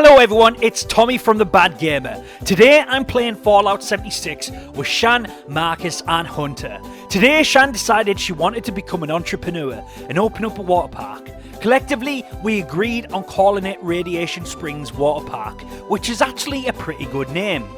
Hello everyone, it's Tommy from The Bad Gamer. Today I'm playing Fallout 76 with Shan, Marcus and Hunter. Today Shan decided she wanted to become an entrepreneur and open up a water park. Collectively, we agreed on calling it Radiation Springs Water Park, which is actually a pretty good name.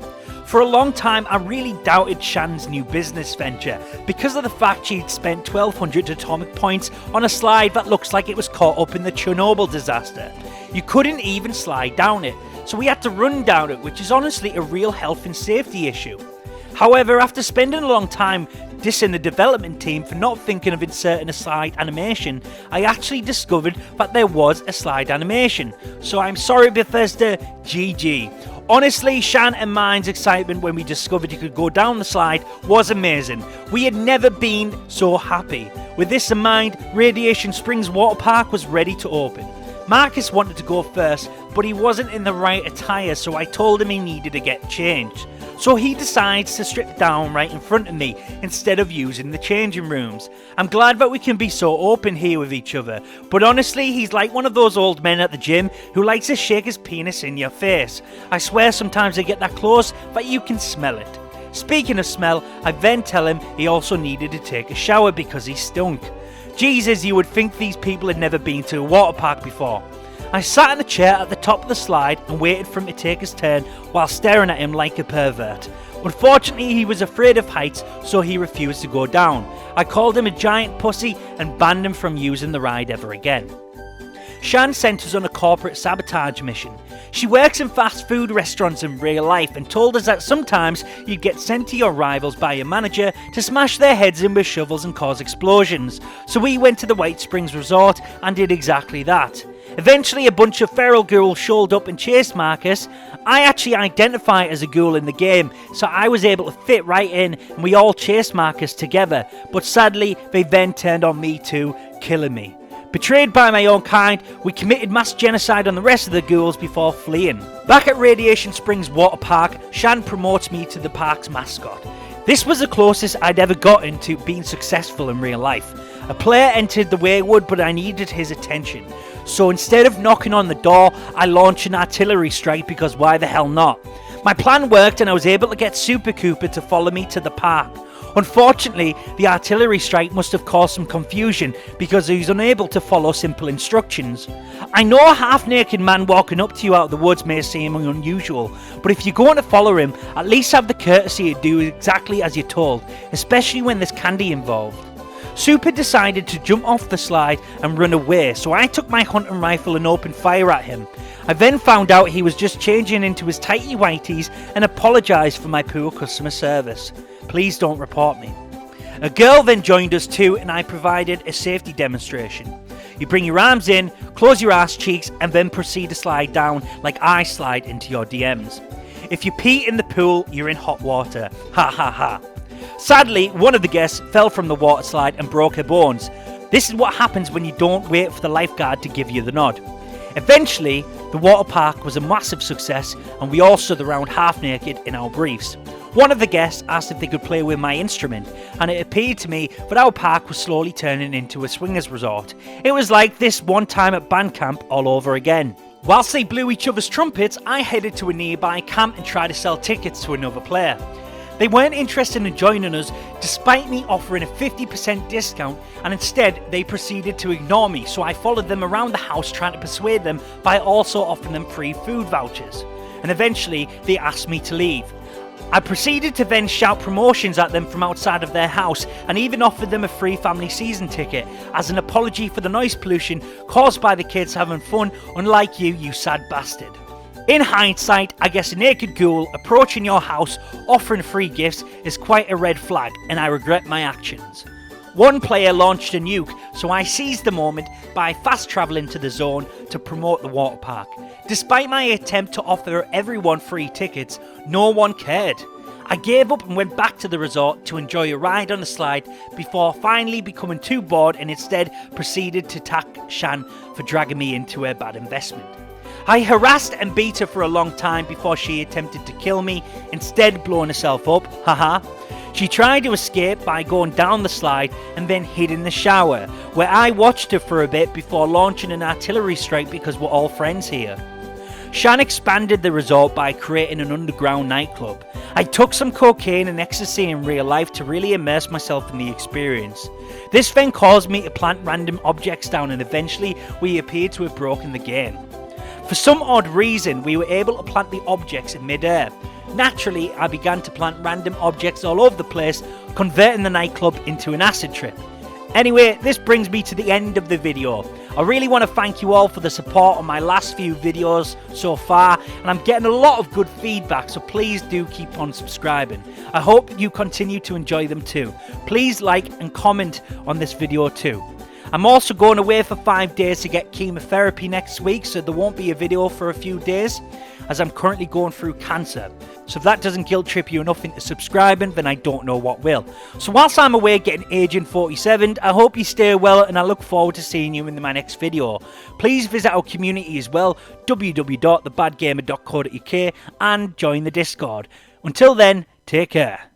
For a long time, I really doubted Shan's new business venture because of the fact she'd spent 1200 atomic points on a slide that looks like it was caught up in the Chernobyl disaster. You couldn't even slide down it, so we had to run down it, which is honestly a real health and safety issue. However, after spending a long time dissing the development team for not thinking of inserting a slide animation, I actually discovered that there was a slide animation. So I'm sorry Bethesda, GG. Honestly, Shan and mine's excitement when we discovered you could go down the slide was amazing. We had never been so happy. With this in mind, Radiation Springs Water Park was ready to open. Marcus wanted to go first, but he wasn't in the right attire, so I told him he needed to get changed. So he decides to strip down right in front of me instead of using the changing rooms. I'm glad that we can be so open here with each other, but honestly he's like one of those old men at the gym who likes to shake his penis in your face. I swear sometimes I get that close that you can smell it. Speaking of smell, I then tell him he also needed to take a shower because he stunk. Jesus, you would think these people had never been to a water park before. I sat in the chair at the top of the slide and waited for him to take his turn while staring at him like a pervert. Unfortunately, he was afraid of heights, so he refused to go down. I called him a giant pussy and banned him from using the ride ever again. Shan sent us on a corporate sabotage mission. She works in fast food restaurants in real life and told us that sometimes you'd get sent to your rivals by your manager to smash their heads in with shovels and cause explosions. So we went to the White Springs Resort and did exactly that. Eventually a bunch of feral ghouls showed up and chased Marcus. I actually identify as a ghoul in the game, so I was able to fit right in and we all chased Marcus together, but sadly they then turned on me too, killing me. Betrayed by my own kind, we committed mass genocide on the rest of the ghouls before fleeing. Back at Radiation Springs Water Park, Shan promotes me to the park's mascot. This was the closest I'd ever gotten to being successful in real life. A player entered the Wayward, but I needed his attention. So instead of knocking on the door, I launched an artillery strike because why the hell not? My plan worked and I was able to get Super Cooper to follow me to the park. Unfortunately, the artillery strike must have caused some confusion because he was unable to follow simple instructions. I know a half-naked man walking up to you out of the woods may seem unusual, but if you're going to follow him, at least have the courtesy to do exactly as you're told, especially when there's candy involved. Super decided to jump off the slide and run away, so I took my hunting rifle and opened fire at him. I then found out he was just changing into his tighty whities and apologised for my poor customer service. Please don't report me. A girl then joined us too and I provided a safety demonstration. You bring your arms in, close your ass cheeks and then proceed to slide down like I slide into your DMs. If you pee in the pool, you're in hot water. Ha ha ha. Sadly, one of the guests fell from the water slide and broke her bones. This is what happens when you don't wait for the lifeguard to give you the nod. Eventually, the water park was a massive success and we all stood around half naked in our briefs. One of the guests asked if they could play with my instrument, and it appeared to me that our park was slowly turning into a swingers resort. It was like this one time at band camp all over again. Whilst they blew each other's trumpets, I headed to a nearby camp and tried to sell tickets to another player. They weren't interested in joining us despite me offering a 50% discount, and instead they proceeded to ignore me, so I followed them around the house trying to persuade them by also offering them free food vouchers. And eventually they asked me to leave. I proceeded to then shout promotions at them from outside of their house and even offered them a free family season ticket as an apology for the noise pollution caused by the kids having fun, unlike you, you sad bastard. In hindsight, I guess a naked ghoul approaching your house offering free gifts is quite a red flag and I regret my actions. One player launched a nuke, so I seized the moment by fast travelling to the zone to promote the water park. Despite my attempt to offer everyone free tickets, no one cared. I gave up and went back to the resort to enjoy a ride on the slide before finally becoming too bored and instead proceeded to attack Shan for dragging me into a bad investment. I harassed and beat her for a long time before she attempted to kill me, instead blowing herself up, haha. She tried to escape by going down the slide and then hid in the shower, where I watched her for a bit before launching an artillery strike because we're all friends here. Shan expanded the resort by creating an underground nightclub. I took some cocaine and ecstasy in real life to really immerse myself in the experience. This then caused me to plant random objects down, and eventually we appeared to have broken the game. For some odd reason, we were able to plant the objects in mid-air. Naturally, I began to plant random objects all over the place, converting the nightclub into an acid trip. Anyway, this brings me to the end of the video. I really want to thank you all for the support on my last few videos so far, and I'm getting a lot of good feedback, so please do keep on subscribing. I hope you continue to enjoy them too. Please like and comment on this video too. I'm also going away for 5 days to get chemotherapy next week, so there won't be a video for a few days, as I'm currently going through cancer. So if that doesn't guilt trip you enough into subscribing, then I don't know what will. So whilst I'm away getting Agent 47, I hope you stay well, and I look forward to seeing you in my next video. Please visit our community as well, www.thebadgamer.co.uk, and join the Discord. Until then, take care.